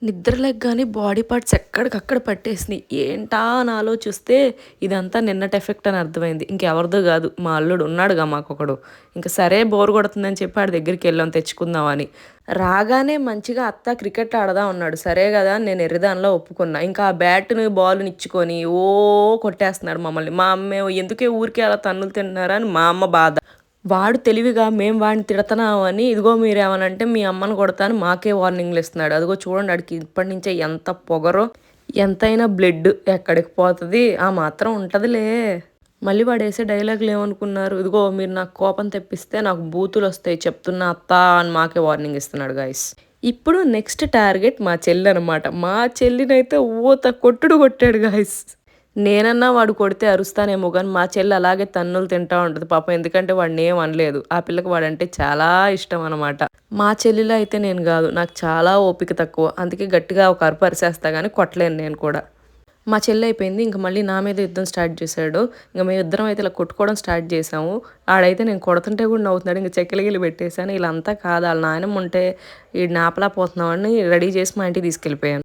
నిద్ర లెగ్గానే body parts ఎక్కడికక్కడ పట్టేసినాయి. ఏంటా అని ఆలోచిస్తే ఇదంతా నిన్నటి ఎఫెక్ట్ అని అర్థమైంది. ఇంకెవరిదో గాదు. మా అల్లుడు ఉన్నాడుగా మాకొకడు. ఇంక సరే బోర్ కొడుతుందని చెప్పి ఆడి దగ్గరికెళ్ళాం తెచ్చుకుందామని. రాగానే మంచిగా అత్త క్రికెట్ ఆడదాం అన్నాడు. సరే గదా అని నేను ఎర్రిదానిలా ఒప్పుకున్నా. ఇంకా ఆ బ్యాట్‌ని, బాల్‌ని ఇచ్చుకొని కొట్టేస్తున్నాడు మమ్మల్ని. మా అమ్మేమో ఎందుకే ఊరికే అలా తన్నులు తింటున్నారా అని మా అమ్మ బాధ. వాడు తెలివిగా మేము వాడిని తిడతన్నామని, ఇదిగో మీరేమనంటే మీ అమ్మని కొడతా అని మాకే వార్నింగ్‌లిస్తున్నాడు. అదిగో చూడండి ఆడికి ఇప్పటి నుంచే ఎంత పొగరో. ఎంతైనా బ్లడ్ ఎక్కడికి పోతది, ఆ మాత్రం ఉంటదిలే. మళ్ళీ వాడేసే డైలాగులేమనుకున్నారు, ఇదిగో మీరు నాకు కోపం తెప్పిస్తే నాకు బూతులొస్తాయి చెప్తున్నా అత్తా అని మాకే వార్నింగ్ ఇస్తున్నాడు గైస్. ఇప్పుడు నెక్స్ట్ టార్గెట్ మా చెల్లనమాట. మా చెల్లినైతే కొట్టుడు కొట్టాడు గైస్. నేనన్నా వాడు కొడితే అరుస్తానేమో గానీ, మా చెల్లి అలాగే తన్నులు తింటా ఉంటది పాపం. ఎందుకంటే వాడినేం అనలేదు. ఆ పిల్లకి వాడంటే చాలా ఇష్టం అనమాట. మా చెల్లిలా అయితే నేను గాదు. నాకు చాలా ఓపిక తక్కువ. అందుకే గట్టిగా ఒక అరుపు అరిసేస్తా గానీ కొట్టలేను నేను కూడా. మా చెల్లయిపోయింది. ఇంక మళ్ళీ నా మీద యుద్ధం స్టార్ట్ చేశాడు. ఇంక మేమిద్దరం అయితే ఇలా కొట్టుకోవడం స్టార్ట్ చేశాము. ఆడైతే నేను కొడుతుంటే కూడా నవ్వుతున్నాడు. ఇంక చెక్కలిగిలి పెట్టేసాను. ఇలా అంతా కాదు ఆళ్ళ నాయనమ్మ ఉంటే ఈడిని ఆపలేకపోతున్నామని రెడీ చేసి మా ఇంటికి తీసుకెళ్ళిపోయాను.